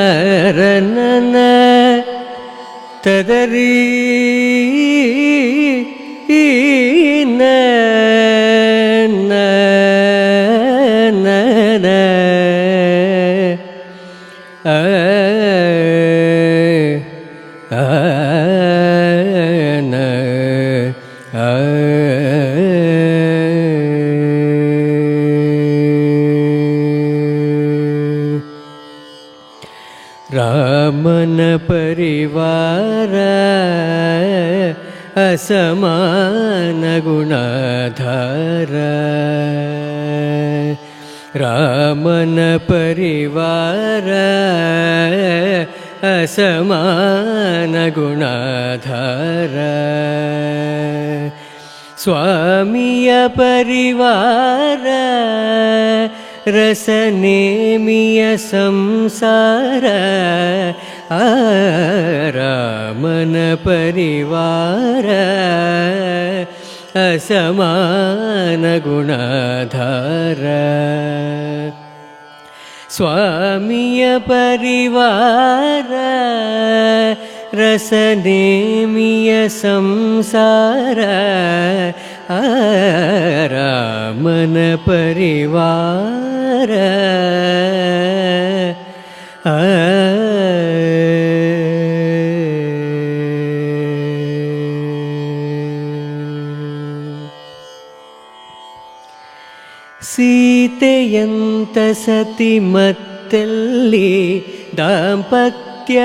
ತದರನರನನ ತದರಿ ನ ರಾಮನ ಪರಿವಾರ ಅಸಮಾನ ಗುಣಧಾರ ರಾಮನ ಪರಿವಾರ ಅಸಮಾನ ಗುಣಧಾರ ಸ್ವಾಮಿಯ ಪರಿವಾರ ರಸನೇಮಿಯ ಸಂಸಾರ ರಾಮನ ಪರಿವಾರ ಅಸಮಾನ ಗುಣಧಾರ ಸ್ವಾಮಿಯ ಪರಿವಾರ ರಸನೇಮಿಯ ಸಂಸಾರ ರಾಮನ ಪರಿವಾರ ಸೀತೆಯಂತ ಸತಿಮತ್ತೆಲ್ಲಿ ದಾಂಪತ್ಯ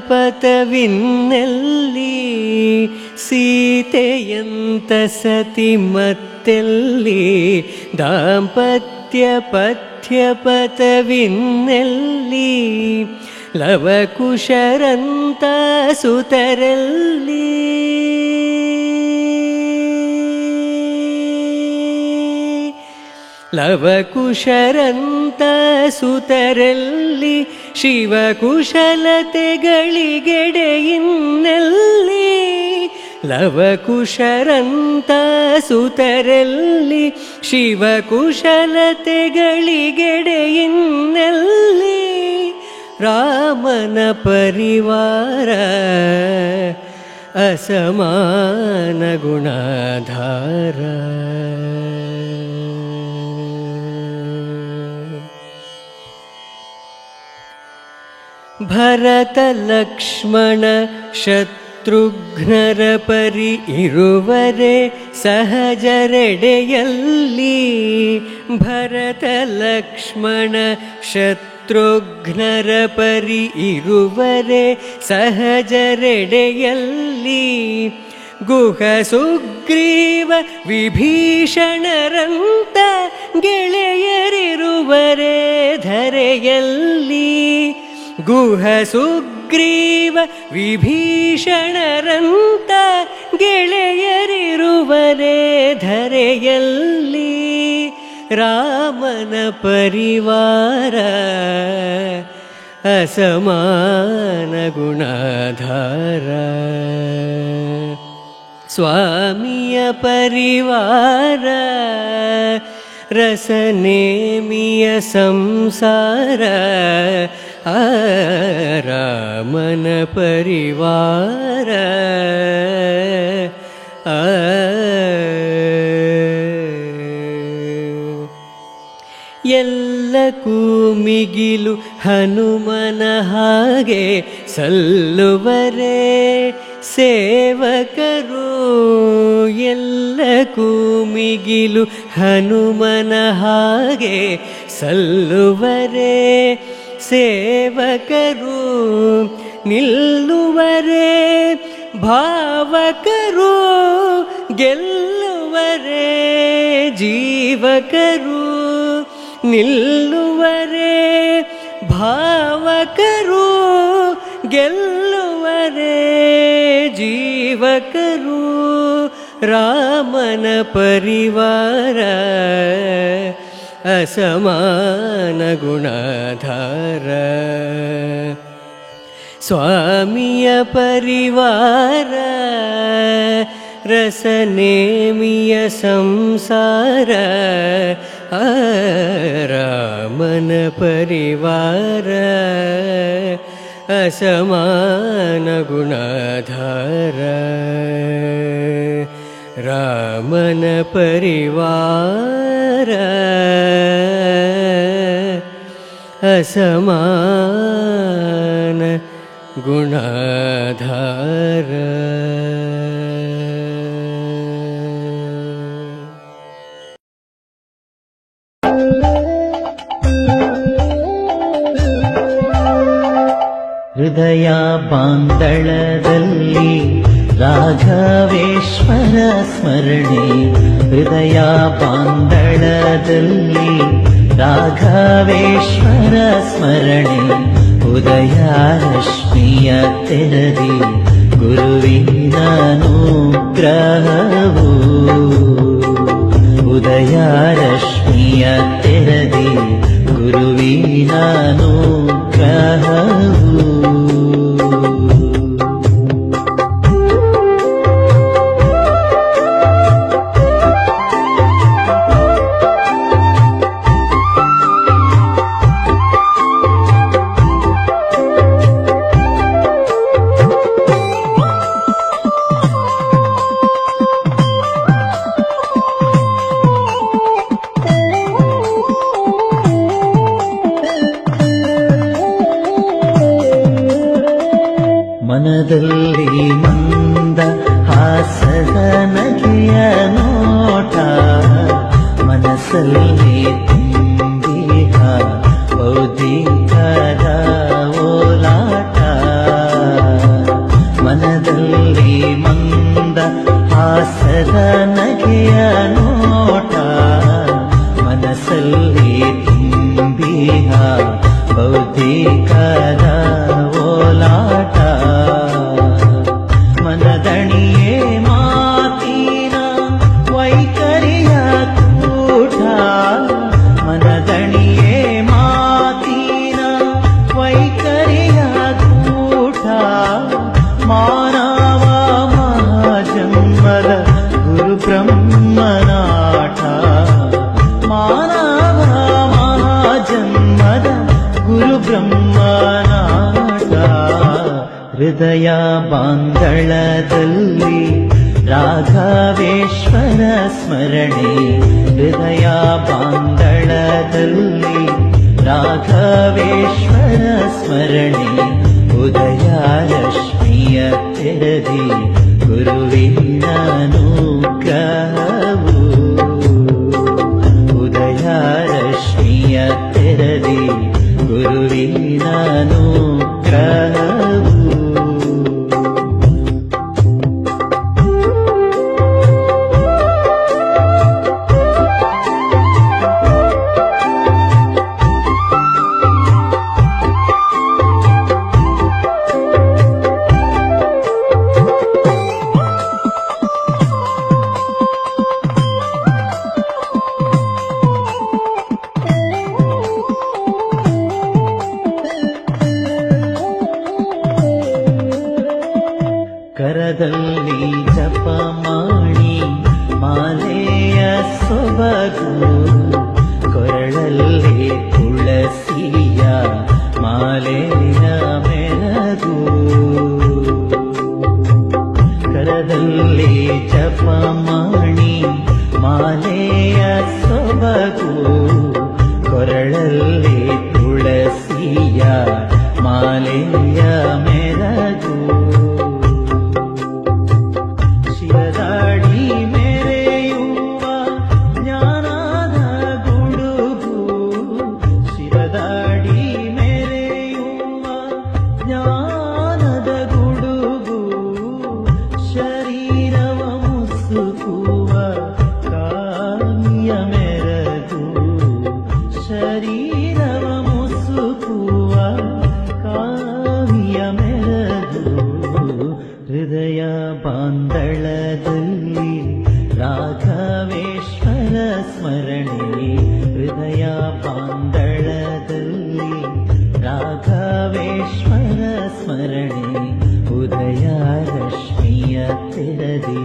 ಪಥವಿನ್ನೆಲ್ಲಿ ಸೀತೆಯಂತ ಸತಿಮತ್ತೆಲ್ಲಿ ದಾಂಪತ್ಯ ಪಥವಿನ್ನೆಲ್ಲಿ ಲವಕುಶರಂತ ಸುತರಲ್ಲಿ ಲವಕುಶರಂತ ಸುತರಲ್ಲಿ ಶಿವಕುಶಲತೆಗಳಿಗೆಡೆಯಿನ್ನೆಲ್ಲಿ ಲವಕುಶರಂತ ಸುತರಲ್ಲಿ ಶಿವಕುಶಲತೆಗಳಿಗೆಡೆಯಿನ್ನೆಲ್ಲಿ ರಾಮನ ಪರಿವಾರ ಅಸಮಾನ ಗುಣಧಾರ ಭರತ ಲಕ್ಷ್ಮಣ ಶತ್ರುಘ್ನರ ಪರಿ ಇರುವರೆ ಸಹಜರೆಡೆಯಲ್ಲಿ ಭರತ ಲಕ್ಷ್ಮಣ ಶತ್ರುಘ್ನರ ಪರಿ ಇರುವರೆ ಸಹಜರೆಡೆಯಲ್ಲಿ ಗುಹ ಸುಗ್ರೀವ ವಿಭೀಷಣರಂತ ಗೆಳೆಯರಿರುವರೆ ಧರೆಯಲ್ಲಿ ಗುಹ ಸುಗ್ರೀವ ವಿಭೀಷಣರಂತ ಗೆಳೆಯರಿರುವರೆ ಧರೆಯಲ್ಲಿ ರಾಮನ ಪರಿವಾರ ಅಸಮಾನ ಗುಣಧಾರ ಸ್ವಾಮಿಯ ಪರಿವಾರ ರಸನೇಮಿಯ ಸಂಸಾರ ರಾಮನ ಪರಿವಾರ ಎಲ್ಲಕ್ಕೂ ಮಿಗಿಲು ಹನುಮನ ಹಾಗೆ ಸಲ್ಲುವರೆ ಸೇವಕರು ಎಲ್ಲಕ್ಕೂ ಮಿಗಿಲು ಹನುಮನ ಹಾಗೆ ಸಲ್ಲುವರೆ ಸೇವಕರು ನಿಲ್ಲುವರೆ ಭಾವಕರು ಗೆಲ್ಲುವರೆ ಜೀವಕರು ನಿಲ್ಲುವರೆ ಭಾವಕರು ಗೆಲ್ಲುವರೆ ಜೀವಕರು ರಾಮನ ಪರಿವಾರ ಅಸಮಾನ ಗುಣಧಾರ ಸ್ವಾಮಿಯ ಪರಿವಾರ ರಸನೇಮಿಯ ಸಂಸಾರ ರಾಮನ ಪರಿವಾರ ಅಸಮಾನ ಗುಣಾಧಾರ ರಾಮನ ಪರಿವಾರ ಅಸಮಾನ ಗುಣಾಧಾರ. ಹೃದಯ ಬಾಂದಳದಲ್ಲಿ ರಾಘವೇಶ್ವರ ಸ್ಮರಣೆ, ಹೃದಯ ಬಾಂದಳದಲ್ಲಿ ರಾಘವೇಶ್ವರ ಸ್ಮರಣೆ, ಉದಯ ರಶ್ಮಿಯ ತೆರದಿ ಗುರುವಿನ ಅನುಗ್ರಹವು, ಉದಯ ರಶ್ಮಿಯ ತೆರದಿ ಗುರುವಿನ ಅನುಗ್ರಹವು. ಮನದಲ್ಲಿ ಮಂದ ಹಾಸದ ನಗೆಯ ನೋಟ, ಮನಸ್ಸಲ್ಲಿ ತುಂಬಿಹ ಬೌದ್ಧಿಕದ ಓಲಾಟ, ಮನದಲ್ಲಿ ಮಂದ ಹಾಸದ ನಗೆಯ ನೋಟ, ಮನಸ್ಸಲ್ಲಿ ತುಂಬಿಹ ಬೌದ್ಧಿಕದ ಓಲಾಟ, ಮನದಣಿಯೇ ಮಾತಿನ ವೈಖರಿಯ ಕೂಟ, ಮನದಣಿಯೇ ಮಾತಿನ ವೈಖರಿಯ ಕೂಟ, ಮಾನವ ಮಹಾಜನ್ಮದ ಗುರು ಬ್ರಹ್ಮನಾಟ, ಮಾನವ ಮಹಾಜನ್ಮದ ಗುರು ಬ್ರಹ್ಮನಾಟ. ಹೃದಯ ಬಾಂದಳದಲ್ಲಿ ರಾಘವೇಶ್ವರ ಸ್ಮರಣೆ, ಹೃದಯ ಬಾಂದಳದಲ್ಲಿ ರಾಘವೇಶ್ವರ ಸ್ಮರಣೆ, ಉದಯ ರಶ್ಮಿಯ ತೆರದಿ ಗುರುವಿನ ಅನುಗ್ರಹವು, ಉದಯ ರಶ್ಮಿಯ ತೆರದಿ ಗುರುವಿನ ಅನುಗ್ರಹವು. ಕರದಲ್ಲಿ ಜಪಮಾಣಿ ಮಾಲೆಯ ಸೊಬಗು, ಕೊರಳಲ್ಲಿ ತುಳಸಿಯ ಮಾಲೆಯ ಮೆರಗು, ಕರದಲ್ಲಿ ಜಪಮಾಣಿ ಮಾಲೆಯ ಸೊಬಗು, ಕೊರಳಲ್ಲಿ ತುಳಸಿಯ ಮಾಲೆಯ ಮೆರಗು, ಶಿರದಾಡಿ ಮೆರೆಯುವ ಜ್ಞಾನದ ಗುಡುಗು, ಶಿರದಾಡಿ ಮೆರೆಯುವ ಜ್ಞಾನದ ಗುಡುಗು, ಶರೀರವ ಮುಸುಕುವ ಕಾಮಿಯ ಮೆರಗು, ಶರೀರವ ಮುಸುಕುವ ಕಾಮಿಯ ಮೆರಗು. ಹೃದಯ ಬಾಂದಳದಲ್ಲಿ ರಾಘವೇಶ್ವರ ಸ್ಮರಣೆ, ಹೃದಯ ಬಾಂದಳದಲ್ಲಿ ರಾಘವೇಶ್ವರ ಸ್ಮರಣೆ, ಉದಯ ರಶ್ಮಿಯ ತೆರದಿ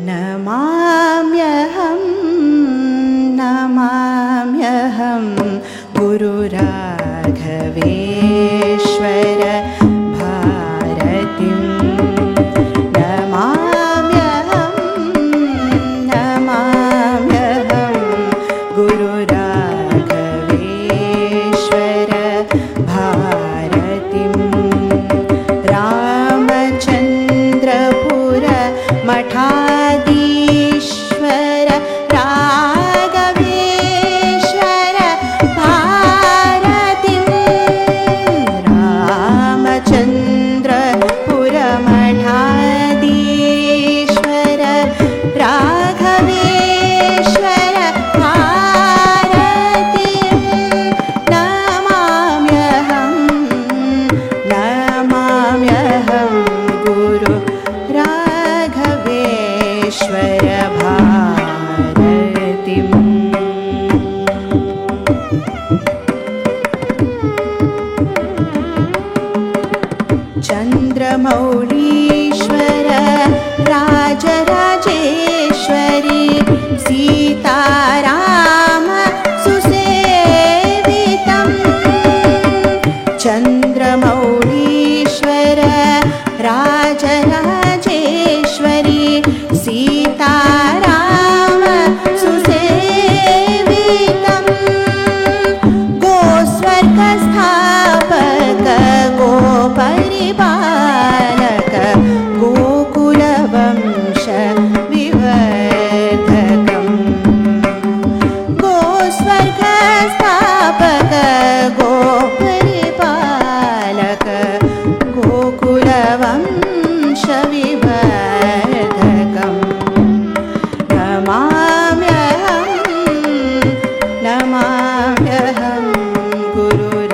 नमाम्यहं नमाम्यहं गुरुराघवेश्वर भारतीं नमाम्यहं नमाम्यहं गुरुराघवेश्वर भारतीं रामचन्द्रपुर मठाधीश्वर राघवेश्वर भारतीं रामचन्द्रपुर मठाधीश्वर राघवेश्वर भारतीं नमाम्यहं नमाम्यहं गुरु राघवेश्वर भारतीं चन्द्रमौळीश्वर राजराजेश्वरी सीताराम सुसेवितं चन्द्रमौळीश्वर राजराजेश्वरी सीताराम सुसेवितं गोस्वर्गस्थापक गोपरिपालक गोकुलवंश विवर्धकम् गोस्वर्गस्थापक गोपरिपालक गोकुलवंश विवर्धकम् नमाम्यहं नमाम्यहं गुरुराघवेश्वर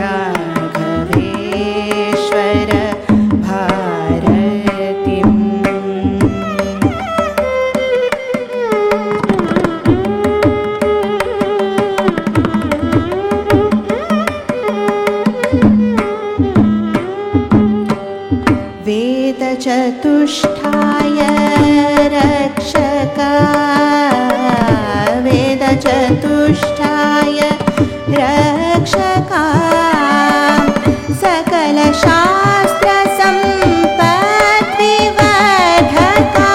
भारतीं वेदचतुष्टाय रक्षका वेदचतुष्टाय रक्षका सकलशास्त्रसम्पद्विवर्धका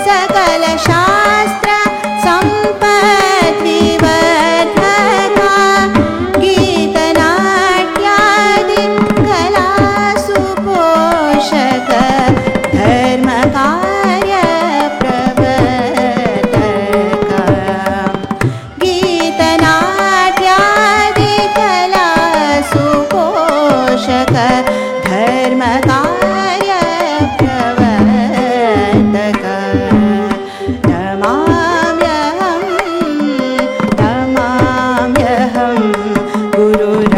सकलशास्त्रसम्पद्विवर्धका गीतनाट्यादि कलासु पोषक धर्मकार्यप्रवर्तका गीतनाट्यादि कलासु पोषक धर्मकार्यप्रवर्तका नमाम्यहं नमाम्यहं गुरुराघवेश्वर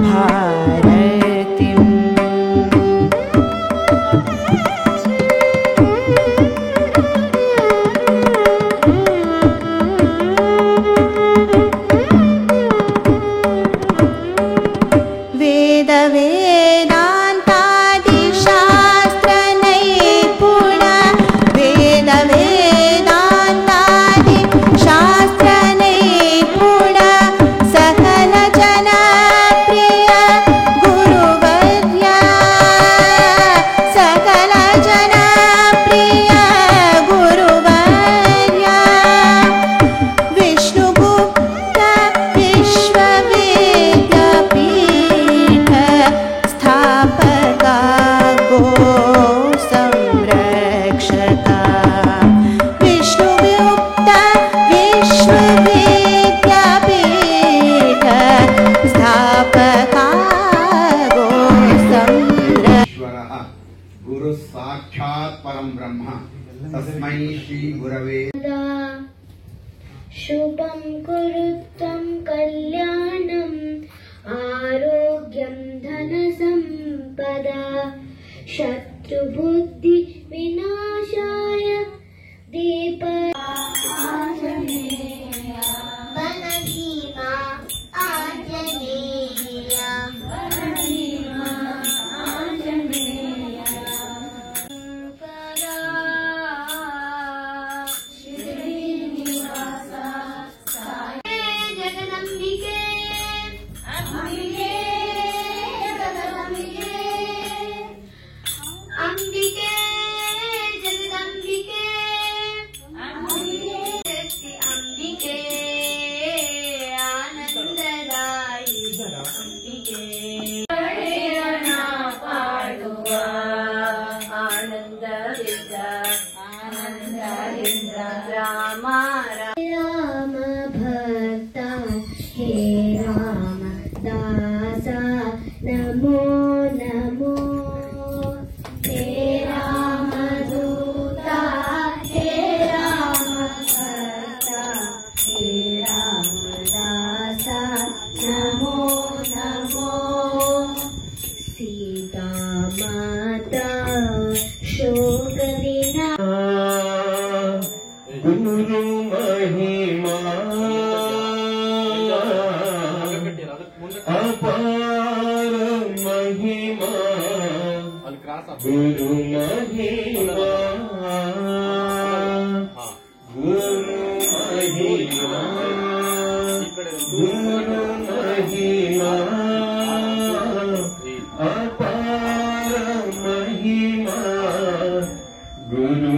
भारतीं वेदान्तादिशास्त्रनैपुण वेदान्तादिशास्त्रनैपुण सकलजनप्रिय गुरुवर्य सकलजनप्रिय गुरुवर्य विष्णुगुप्त विश्वविद्यापीठ स्थापका गो संरक्षका विष्णुगुप्त विश्वविद्यापीठ स्थापका गो संरक्षका ईश्वरः गुरु साक्षात् परम ब्रह्म तस्मै श्री गुरवे शुभं कुरुत्वं कल्याणम् आरोग्यं धनसम्पदा शत्रुबुद्धि विनाशाय दीप वनभीमा आञ्जनेय राम राम भक्त हे राम दासा नमो नमो हे राम दूता हे राम भक्ता हे राम दासा नमो नमो सीता माता शोक विना गुरु महिमा अपार महिमा गुरु महिमा गुरु महिमा गुरु महिमा अपार महिमा गुरु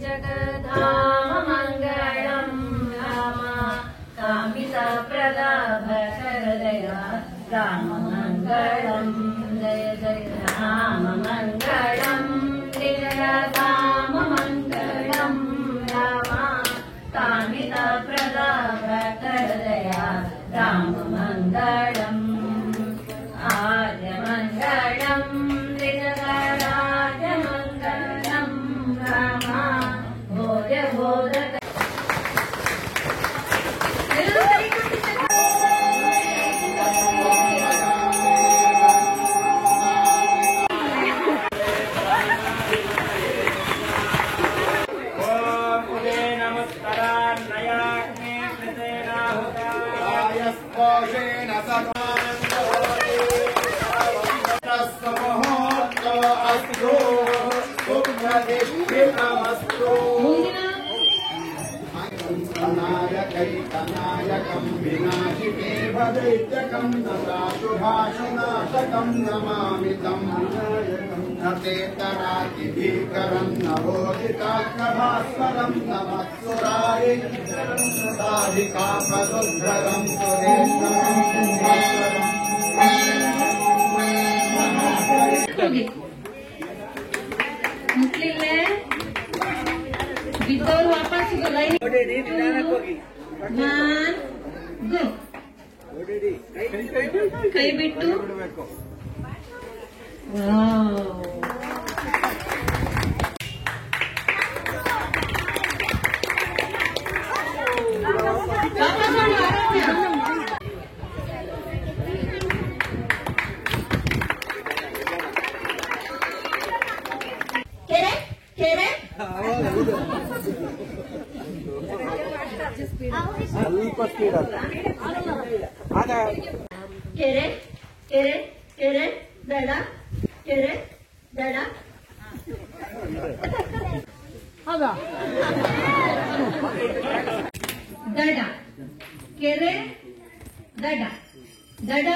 जगद्धाम मंगलम राम कामितप्रदाभ हृदया राम मंगलम जय जय राम मंगलम जगद्धाम मंगलम राम कामितप्रदाभ हृदया राम मंगलम आद्य मंगलम जगराज मंगलम राम भोज भोज नायकं विनाशिके भदैत्यकं नताशुभाशुनाशकं नमामि तं न चेतनातिभीकरं नवोदितात्मभास्वरं नमःसुरारि साधिकापदुद्धरं ಮುಟ್ಲಿಲ್ಲೇ ಬಿದ್ದವರು ವಾಪಸ್ ಲೈನ್ ಕೈ ಬಿಟ್ಟು ಕೆರೆ ಕೆರೆ ಕೆರೆ ದಡ ಕೆರೆ ದಡ ದಡ ಕೆರೆ ದಡ ದಡ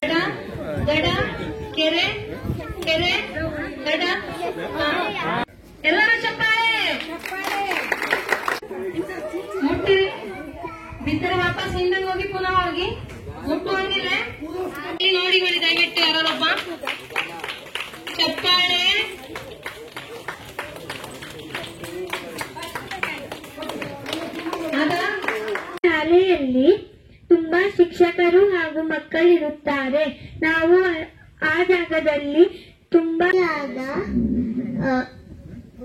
ದಡ ದಡ ಕೆರೆ ಕೆರೆ ದಡ ಎಲ್ಲರೂ ಚಪ್ಪಾಳೆ ಮುಟ್ಟಿರಿ ಬಿದ್ದರೆ ವಾಪಸ್ ಹಿಂದಂಗೆ ಹೋಗಿ ಪುನಃ ಹೋಗಿ ಮುಟ್ಟುವಂಗಿಲ್ಲ ನೋಡಿ ಹೇಳಿ ದಯವಿಟ್ಟು ಯಾರೊಬ್ಬ ಚಪ್ಪಾಳೆ ಶಾಲೆಯಲ್ಲಿ ತುಂಬಾ ಶಿಕ್ಷಕರು ಹಾಗೂ ಮಕ್ಕಳಿರುತ್ತಾರೆ. ನಾವು ಆ ಜಾಗದಲ್ಲಿ ತುಂಬಾ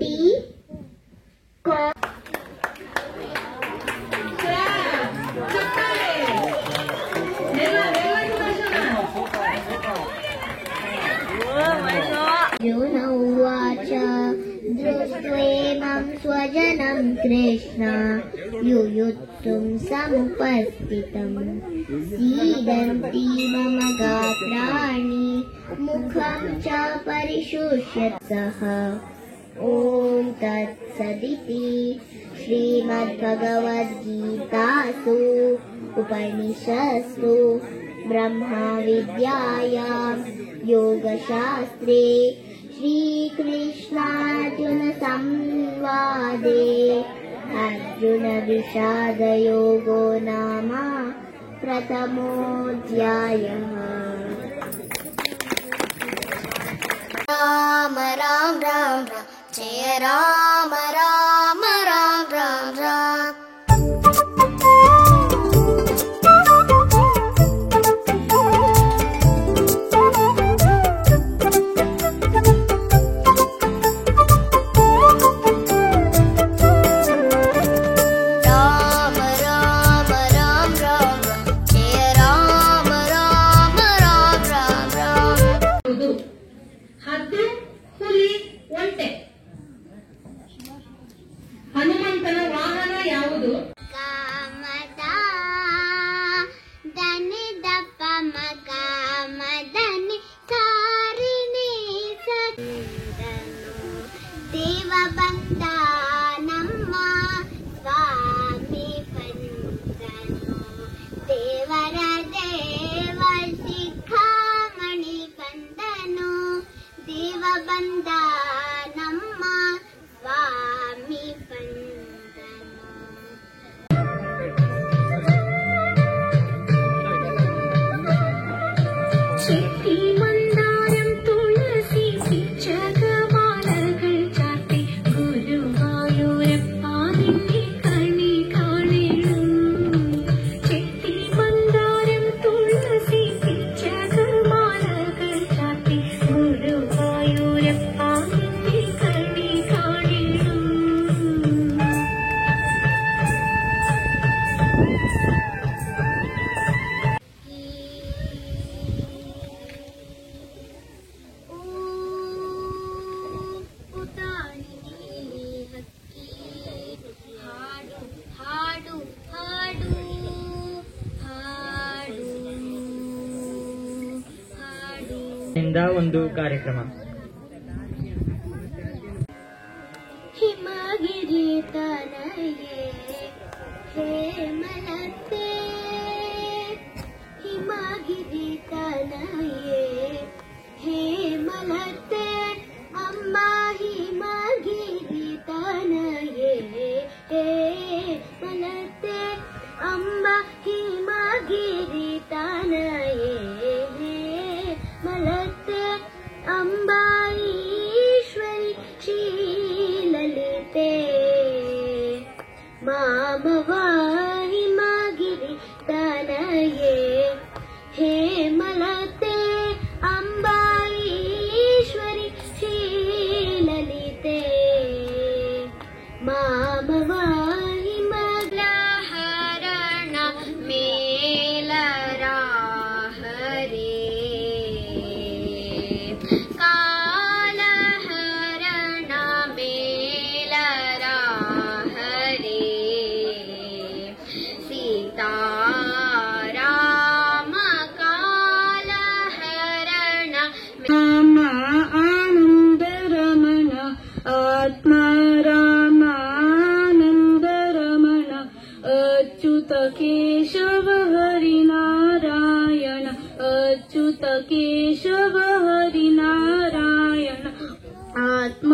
ಟೀ उवाच दृष्ट्वेमं स्वजनं कृष्ण युयुत्सुं समुपस्थितं सीदन्ति मम गात्राणि मुखं च परिशुष्यत् सः ॐ तत्सदिति श्रीमद्भगवद्गीतासु उपनिषत्सु ब्रह्मविद्यायां योगशास्त्रे श्रीकृष्णार्जुन संवादे अर्जुन विषादयोगो नाम प्रथमोऽध्यायः। राम राम राम राम जय राम राम राम राम राम। ಹದ್ದು, ಹುಲಿ, ಒಂಟೆ. ಹನುಮಂತನ ವಾಹನ ಯಾವುದು? ಕಾಮದ ದನಿ ದಪ್ಪ ಮಕಾಮದನಿ ಸಾರಿಣಿ ಸದನು ದೇವ ಬಂದ ನಮ್ಮ ಸ್ವಾಮಿ ಬಂದನು ದೇವರ ದೇವ ಶಿಖಾಮಣಿ ಬಂದನು ದೇವ ಬಂದ ನಮ್ಮ ಸ್ವಾಮಿ ಬಂದನು. ചെത്തി മന്ദാരം തുളസി പിച്ചകമാലകൾ ചാർത്തി ഗുരുവായൂരപ്പാതിന്റെ കണി കാണിടും. ചെത്തി മന്ദാരം തുളസി പിച്ചകമാലകൾ ചാർത്തി ഗുരുവായൂരപ്പാതിന്റെ കണി കാണിടും. ಹಾಡು ಹಾಡು ಹಾಡು ಹಾಡು ಇಂದ ಒಂದು ಕಾರ್ಯಕ್ರಮ. ಹಿಮಗಿರಿ ತನಯೇ ಹೇಮಲತೆ ಹಿಮಗಿರಿ ತನಯೇ ಹೇಮಲತೆ ಅಮ್ಮ ಹಿಮಗಿರಿ ತನಯೇ ಹೇಮಲತೆ ಅಮ್ಮ ಹಿಮಗಿರಿ ತನಯೇ ಹೇಮಲತೆ ಅಂಬಾರೀಶ್ವರಿ ಶ್ರೀಲಲಿತೆ ಮಾಮವಾ ಹಿಮಗಿರಿ ತನಯೇ ಹೇಮಲತೆ ಅಂಬಾರೀಶ್ವರಿ ಶ್ರೀಲಲಿತೆ ಮಾಮವಾ ಹಿಮಗ್ಲಹರಣ ಮೇಲರ ಹರೇ ಕಾಲಹರಣ ಮೇಲರ ಹರೇ ಸೀತಾರಾಮ ಕಾಲಹರಣ ರಾಮ ಆನಂದ ರಮಣ ಆತ್ಮ ರಾಮ ಆನಂದ ರಮಣ ಅಚ್ಯುತ ಕೇಶವ ಹರಿನಾರಾಯಣ ಅಚ್ಯುತ ಕೇಶವ ಹರಿನಾರಾಯಣ ಆತ್ಮ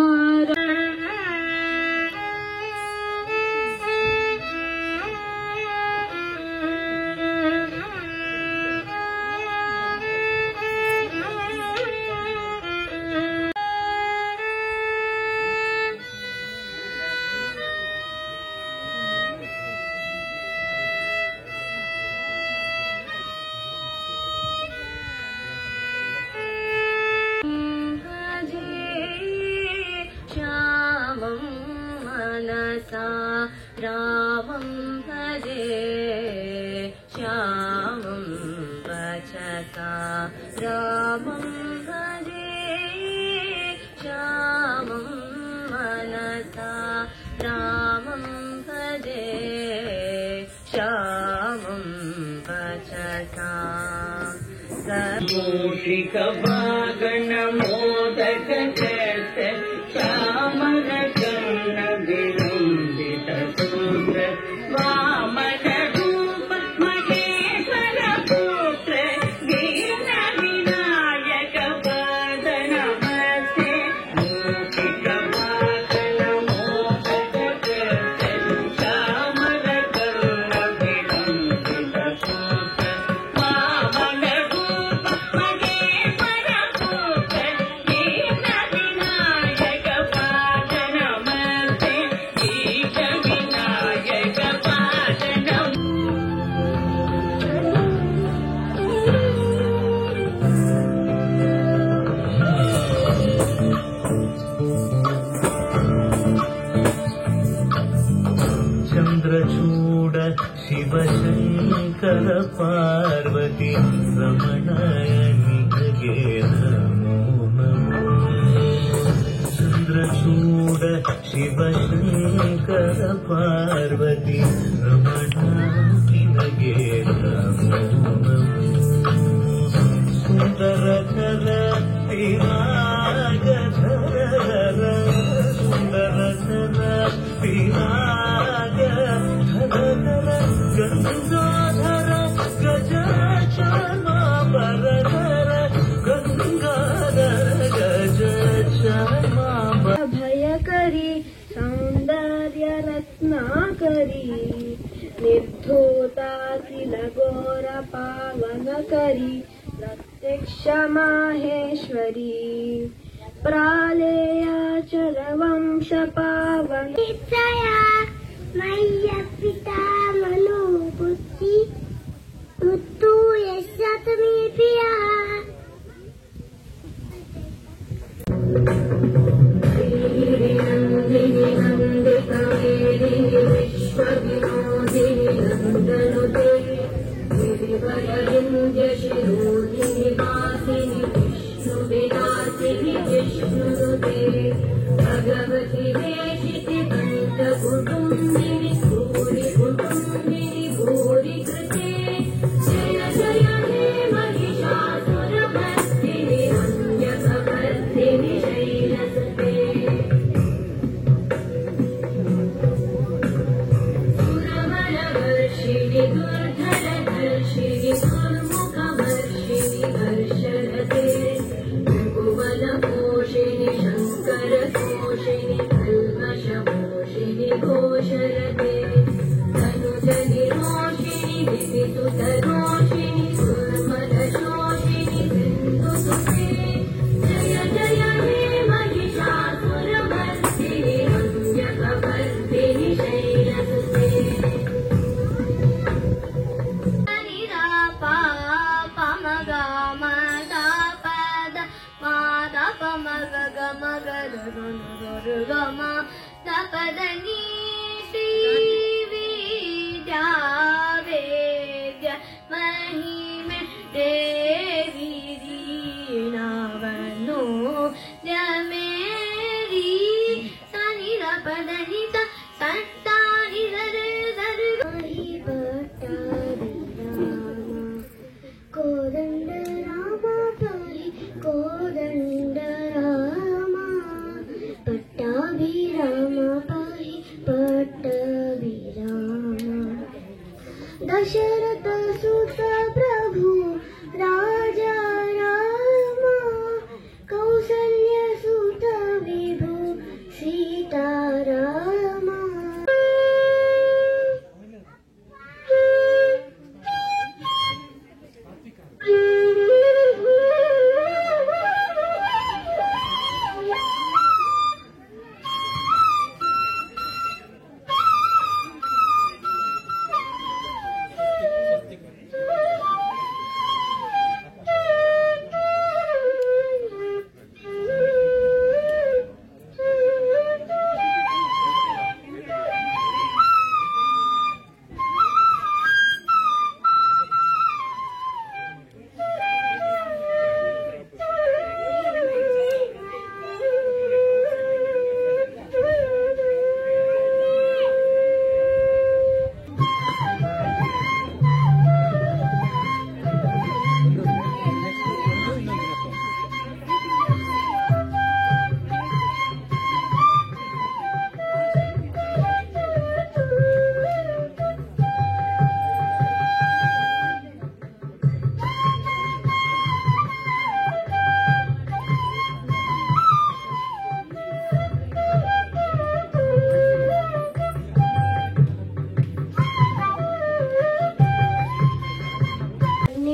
रामं भजे श्यामं वचसा रामं भजे श्यामं मनसा रामं भजे श्यामं वचसा मूषिक वागण मोदक जैसे श्यामल कर्ण विलंबित सूत्र वामन रूप महेश्वर पुत्र दीन विनायक पद नमस्ते मूषिक वागण मोदक जैसे श्यामल कर्ण विलंबित सूत्र वामन रूप महेश्वर पुत्र ಚಂದ್ರಚೂಡ ಶಿವಶಂಕರ ಪಾರ್ವತಿ ರಮಣಯ ನಿಮಗೆ ನಮೋ ನಮೋ. ಚಂದ್ರಚೂಡ ಶಿವಶಂಕರ ಪಾರ್ವತಿ ರಮಣ ನಿಮಗೆ ನಮೋ ನಮೋ. ಸುಂದರ ಕರ ಪಿನಾಗಧರ ಸುಂದರ ಕರ ಪಿನಾಗ ಗಂಗಾಧರ ಗಜ ಚಾಮಾಂಬರಧರ ಗಂಗಾಧರ ಗಜ ಚಾಮಾಂಬರ ಭಯಕರಿ ಸೌಂದರ್ಯ ರತ್ನಾಕರಿ ನಿರ್ಧೂತಾಖಿಲ ಘೋರ ಪಾವನಕರಿ ಪ್ರತ್ಯಕ್ಷ ಮಾಹೇಶ್ವರಿ ಪ್ರಾಲೇಯಾಚಲ ವಂಶ ಪಾವನ ಮಯ್ಯ ಪಿತಾ ಮನು ಬುದ್ಧಿ ಮುತ್ತು ಯಶಾತಮಿ ಪ್ರಿಯ ವಿಶ್ವವಿನೋದಿನಿ ನಂದನುತೆ ಶಿರೋಧಿನಿ ವಾಸಿನಿ ವಿಷ್ಣು ವಿಲಾಸಿನಿ ವಿಷ್ಣುನುತೆ ಭಗವತಿ ವೇಷಿತಿ ಕಂಠ ಕುಟುಂಬಿನಿ ಭೂರಿ ಕುಟುಂಬಿನಿ ಭೂರಿ ಕೃತೆ ಜಯ ಜಯ ಹೇ ಮಹಿಷಾಸುರ ಭರ್ತಿನಿ ರಂಜಕ ಭರ್ತಿನಿ ಶೈಲಸುತೆ ಸುರಬಲವರ್ಷಿಣಿ ದುರ್ಧರಧರ್ಷಿಣಿ ದುರ್ಮುಖವರ್ಷಿಣಿ ಹರ್ಷರತೆ ಭುವನಪೋಷಿಣಿ ಶಂಕರತೋಷಿಣಿ ಕಲ್ಮಷಮೋಷಿಣಿ ಘೋಷರತೆ ಧನುಜನಿ ರೋಷಿಣಿ ದಿವಿಸುತರೋಷಿಣಿ ಸುರ್ಮಲಶೋಷಿಣಿ ಸಿಂಧುಸುತೆ ಜಯ ಜಯ ಹೇ ಮಹಿಷಾಸುರಮರ್ದಿನಿ ರಂಜಕವರ್ದಿನಿ ಶೈಲಸುತೆ ಗಮ ತಪದನಿ ಶ್ರೀ ವಿದ್ಯಾ ವೇದ್ಯ ಮಹಿಮೆ ದೇವಿ ದೀನವನು ಜಮೇರಿ ಸನಿರ ಪದನಿತ ಸಂತಾನಿ ಕೋದಂಡ ರಾಮ ಪಾಹಿ ಕೋದಂಡ ರಾಮ ಪಟ್ಟಾಭಿರಾಮ ಪಾಹಿ ಪಟ್ಟಾಭಿರಾಮ ದಶರಥ ಸುತ ಪ್ರಭು ರಾಜ ರಾಮ ಕೌಸಲ್ಯ ಸುತ ವಿಭು Seetharama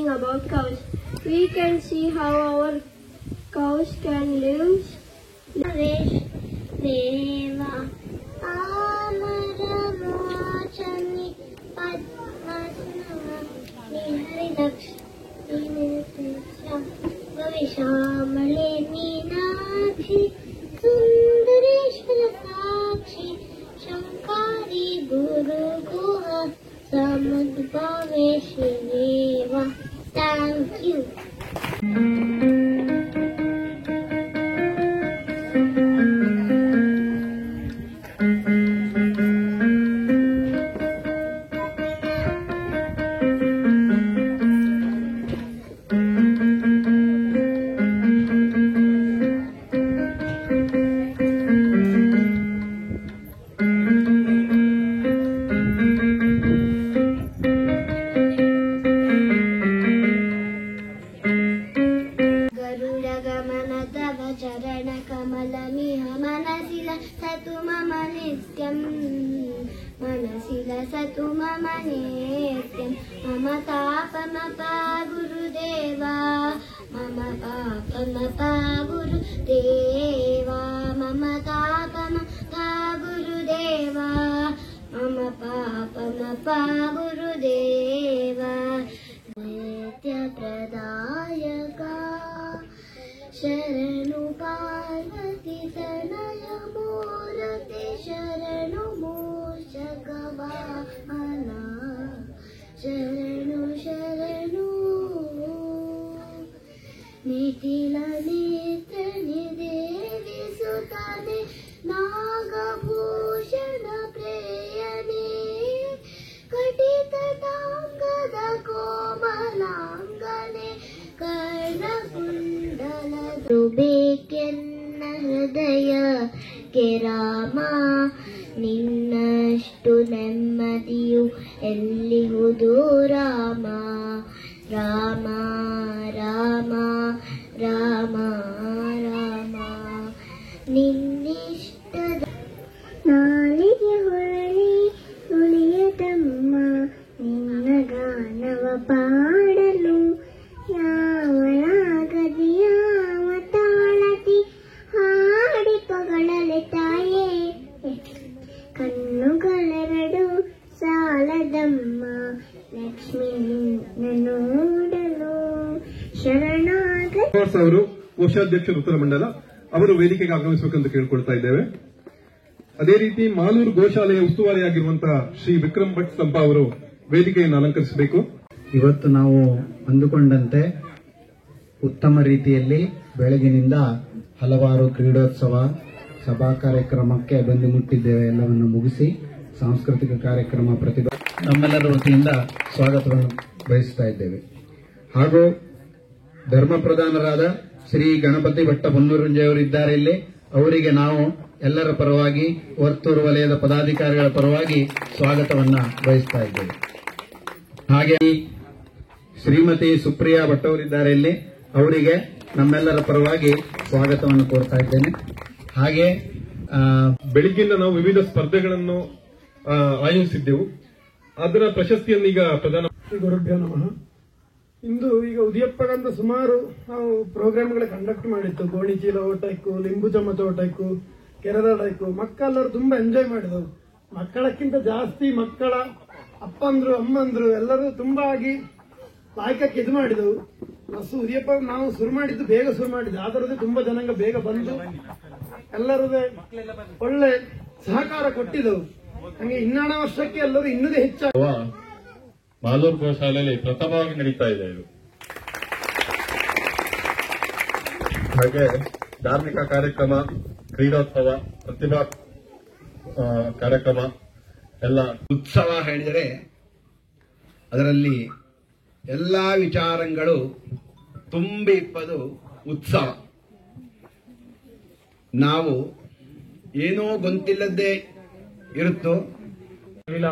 About cows, we can see how our cows can live. Deva Amaramochani Padmasana Niharidaksh Niharidaksh Vavishamale Neenakshi Sun Veshideva. Thank you. सतु मम नित्यं मम तापमपा गुरुदेवा मम पापमपा गुरुदेवा मम तापमपा गुरुदेवा मम पापमपा गुरुदेवा नित्यप्रदायका शरणु पार्वती तनय मूर्ति शरणु मूषकवाहना शरणु शरणु नितिल नेत्र निदेवी सुतने नागभूषण प्रेयने कटितटाङ्गद कोमलाङ्गने कर्णकुण्डलदु ಬೇಕೆನ್ನ ಹೃದಯ ಕೆ ರಾಮ ನಿನ್ನಷ್ಟು ನೆಮ್ಮದಿಯು ಎಲ್ಲಿಹುದು ರಾಮ ರಾಮ ರಾಮ ರಾಮ ರಾಮ ನಿನ್ನಿಷ್ಟದ ನಾಲಿಗೆ ಹೊರಳಿ ಉಳಿಯದಮ್ಮ ನಿನ್ನ ಗಾನವ ಪಾಡಲು ಯಾವ ರಾಗದಿ ಯಾವ ತಾಳತಿ ಹಾಡಿ ಪಗಳಲೆ ತಾಯೇ ಕಣ್ಣುಗಳೆರಡು ಸಾಲದಮ್ಮ ಲಕ್ಷ್ಮೀ ನಿನ್ನ ನೋಡಲು ಶರಣಾಗ ಅವರು ಕೋಶಾಧ್ಯಕ್ಷರು ಉತ್ತರ ಮಂಡಲ ಅವರು ವೇದಿಕೆಗೆ ಆಗಮಿಸಬೇಕೆಂದು ಕೇಳಿಕೊಳ್ತಾ ಇದ್ದೇವೆ. ಅದೇ ರೀತಿ ಮಾಲೂರು ಗೋಶಾಲೆಯ ಉಸ್ತುವಾರಿಯಾಗಿರುವಂತಹ ಶ್ರೀ ವಿಕ್ರಮ್ ಭಟ್ ಸಂಪ ಅವರು ವೇದಿಕೆಯನ್ನು ಅಲಂಕರಿಸಬೇಕು. ಇವತ್ತು ನಾವು ಅಂದುಕೊಂಡಂತೆ ಉತ್ತಮ ರೀತಿಯಲ್ಲಿ ಬೆಳಗಿನಿಂದ ಹಲವಾರು ಕ್ರೀಡೋತ್ಸವ ಸಭಾ ಕಾರ್ಯಕ್ರಮಕ್ಕೆ ಬಂದು ಮುಟ್ಟಿದ್ದೇವೆ. ಎಲ್ಲವನ್ನು ಮುಗಿಸಿ ಸಾಂಸ್ಕೃತಿಕ ಕಾರ್ಯಕ್ರಮ ಪ್ರತಿಭಾ ನಮ್ಮೆಲ್ಲರ ವತಿಯಿಂದ ಸ್ವಾಗತವನ್ನು ಬಯಸ್ತಾ ಇದ್ದೇವೆ. ಹಾಗೂ ಧರ್ಮ ಪ್ರಧಾನರಾದ ಶ್ರೀ ಗಣಪತಿ ಭಟ್ಟ ಹೊನ್ನೂರಂಜೆಯವರು ಇದ್ದಾರೆ ಇಲ್ಲಿ. ಅವರಿಗೆ ನಾವು ಎಲ್ಲರ ಪರವಾಗಿ ವರ್ತೂರು ವಲಯದ ಪದಾಧಿಕಾರಿಗಳ ಪರವಾಗಿ ಸ್ವಾಗತವನ್ನ ಬಯಸ್ತಾ ಇದ್ದೇವೆ. ಹಾಗೆ ಶ್ರೀಮತಿ ಸುಪ್ರಿಯಾ ಭಟ್ ಅವರಿದ್ದಾರೆ ಇಲ್ಲಿ. ಅವರಿಗೆ ನಮ್ಮೆಲ್ಲರ ಪರವಾಗಿ ಸ್ವಾಗತವನ್ನು ಕೋರ್ತಾ ಇದ್ದೇನೆ. ಹಾಗೆ ಬೆಳಿಗ್ಗಿಂದ ನಾವು ವಿವಿಧ ಸ್ಪರ್ಧೆಗಳನ್ನು ಆಯೋಜಿಸಿದ್ದೆವು. ಅದರ ಪ್ರಶಸ್ತಿಯನ್ನು ಈಗ ಪ್ರಧಾನ ಗುರುಭ್ಯೋ ನಮಃ. ಇಂದು ಈಗ ಉದಯಪ್ಪಗಂತ ಸುಮಾರು ನಾವು ಪ್ರೋಗ್ರಾಮ್ಗಳ ಕಂಡಕ್ಟ್ ಮಾಡಿತ್ತು. ಗೋಣಿಚೀಲ ಓಟಕ್ಕೂ, ಲಿಂಬು ಚಮಚ ಓಟಕ್ಕೂ, ಕೆರೆದಾಡಕ್ಕೂ ಮಕ್ಕಳೆಲ್ಲರೂ ತುಂಬಾ ಎಂಜಾಯ್ ಮಾಡಿದವು. ಮಕ್ಕಳಕ್ಕಿಂತ ಜಾಸ್ತಿ ಮಕ್ಕಳ ಅಪ್ಪಂದ್ರು ಅಮ್ಮಂದ್ರು ಎಲ್ಲರೂ ತುಂಬಾ ಆಗಿ ಲಾಯಕಕ್ಕೆ ಇದು ಮಾಡಿದವು. ಉದಯಪ್ಪ ನಾವು ಶುರು ಮಾಡಿದ್ದು ಬೇಗ ಶುರು ಮಾಡಿದ್ದು, ಅದರದ್ದು ತುಂಬಾ ಜನಾಂಗ ಬೇಗ ಬಂದು ಎಲ್ಲರದೇ ಒಳ್ಳೆ ಸಹಕಾರ ಕೊಟ್ಟಿದ್ದವು. ಹಂಗೆ ಇನ್ನಣ ವರ್ಷಕ್ಕೆ ಎಲ್ಲರೂ ಇನ್ನೂ ಹೆಚ್ಚಾಗಿ ಮಾಲೂರು ಗೋಶಾಲೆಯಲ್ಲಿ ಪ್ರಥಮವಾಗಿ ನಡೀತಾ ಇದೆ ಇದು. ಹಾಗೆ ಧಾರ್ಮಿಕ ಕಾರ್ಯಕ್ರಮ, ಕ್ರೀಡೋತ್ಸವ, ಪ್ರತಿಭಾ ಕಾರ್ಯಕ್ರಮ ಎಲ್ಲ. ಉತ್ಸವ ಹೇಳಿದರೆ ಅದರಲ್ಲಿ ಎಲ್ಲಾ ವಿಚಾರಗಳು ತುಂಬಿಪ್ಪದು ಉತ್ಸವ. ನಾವು ಏನೋ ಗೊಂತಿಲ್ಲದೆ ಇರುತ್ತೋ.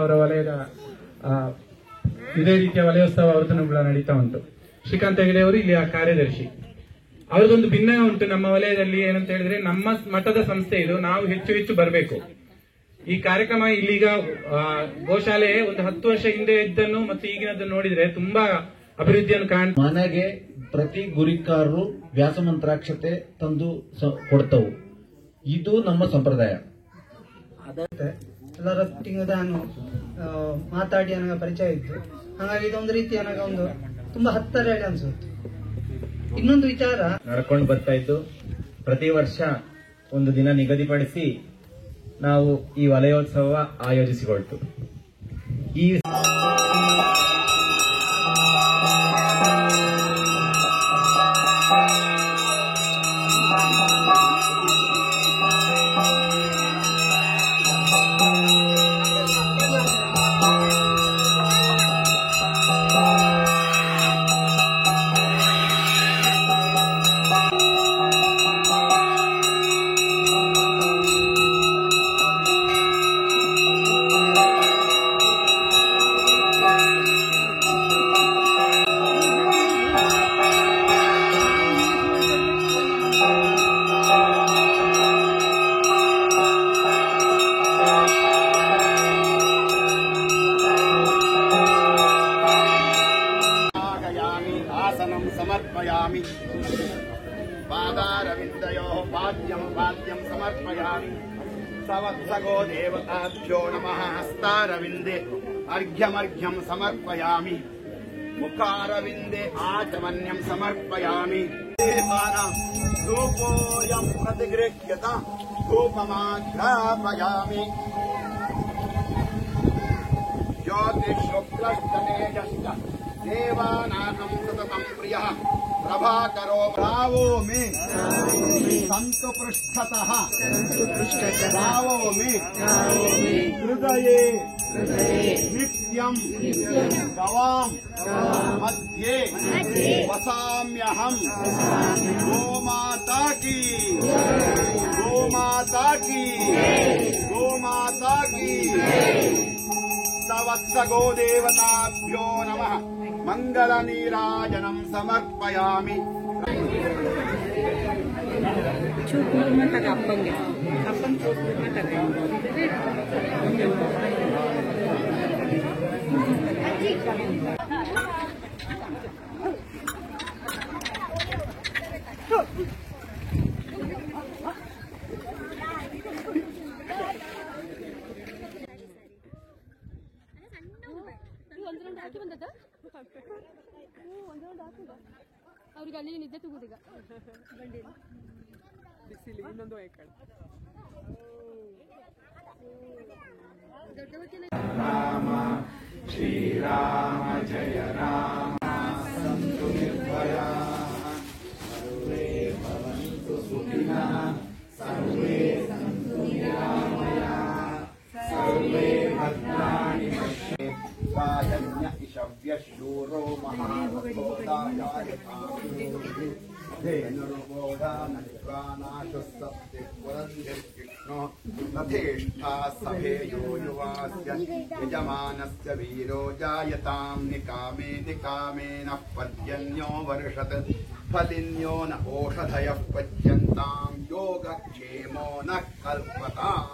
ಅವರ ವಲಯದ ಇದೇ ರೀತಿಯ ವಲಯೋತ್ಸವ ಆವರ್ತನಗಳ ನಡೀತಾ ಉಂಟು. ಶ್ರೀಕಾಂತ್ ಹೆಗಡೆ ಅವರು ಇಲ್ಲಿ ಕಾರ್ಯದರ್ಶಿ. ಅವರದೊಂದು ಭಿನ್ನ ಉಂಟು ನಮ್ಮ ವಲಯದಲ್ಲಿ. ಏನಂತ ಹೇಳಿದ್ರೆ, ನಮ್ಮ ಮಠದ ಸಂಸ್ಥೆ ಇದು, ನಾವು ಹೆಚ್ಚು ಹೆಚ್ಚು ಬರಬೇಕು. ಈ ಕಾರ್ಯಕ್ರಮ ಇಲ್ಲಿಗ ಗೋಶಾಲೆ ಒಂದು 10 ವರ್ಷ ಹಿಂದೆ ಇದ್ದನ್ನು ಮತ್ತು ಈಗಿನದನ್ನು ನೋಡಿದ್ರೆ ತುಂಬಾ ಅಭಿವೃದ್ಧಿಯನ್ನು ಕಾಣ್ತಾ. ಮನೆಗೆ ಪ್ರತಿ ಗುರಿಕಾರರು ವ್ಯಾಸಮಂತ್ರಾಕ್ಷತೆ ತಂದು ಕೊಡ್ತವು. ಇದು ನಮ್ಮ ಸಂಪ್ರದಾಯ. ಎಲ್ಲರೊಟ್ಟಿಗೆ ನಾನು ಮಾತಾಡಿ ನನಗೆ ಪರಿಚಯ ಇತ್ತು. ಹಾಗಾಗಿ ಇದೊಂದು ರೀತಿ ನನಗೆ ಒಂದು ತುಂಬಾ ಹತ್ತಿರ ಅನ್ಸುತ್ತೆ. ಇನ್ನೊಂದು ವಿಚಾರ ನಡ್ಕೊಂಡು ಬರ್ತಾ ಇದ್ದು, ಪ್ರತಿ ವರ್ಷ ಒಂದು ದಿನ ನಿಗದಿಪಡಿಸಿ ನಾವು ಈ ವಲಯೋತ್ಸವ ಆಯೋಜಿಸಿಕೊಳ್ತು. ಈ सवत्सगो देवताभ्यो नमः हस्तारविन्दे अर्घ्यमर्घ्यं समर्पयामि मुखारविन्दे आचमन्यं समर्पयामि धूपोऽयं प्रतिगृह्यत धूपमाघ्रापयामि ज्योतिषुक्लस्तनेजश्च देवानां सततं प्रियः प्रभाकरो भावो मे सन्तु पृष्ठतः भावो मे हृदये नित्यं गवां मध्ये वसाम्यहं गोमाता की गोमाता की गोमाता की सवत्सगो देवताभ्यो नमः मंगलनीराजनं समर्पयामि ಅವ್ರಿಗೆ ಅಲ್ಲಿ ನಿದ್ದೆ ತಗೋದೀಗ ಬಿಸಿಲಿ ಇನ್ನೊಂದು राम श्रीराम जय राम सन्तु निर्भयाः सर्वे भवन्तु सुखिनः सर्वे सन्तु निरामयाः सर्वे भद्राणि पश्येत् इषव्यशूरो महारथोदायायताम् धेनुर्बोधानश्वानाशुस्सप्तिपुरन्धिर्विष्णो रथेष्ठा सभेयो युवास्य यजमानस्य वीरो जायताम् निकामे निकामे नः पर्जन्यो वर्षत् फलिन्यो न ओषधयः पच्यन्ताम् योगक्षेमो नः कल्पताम्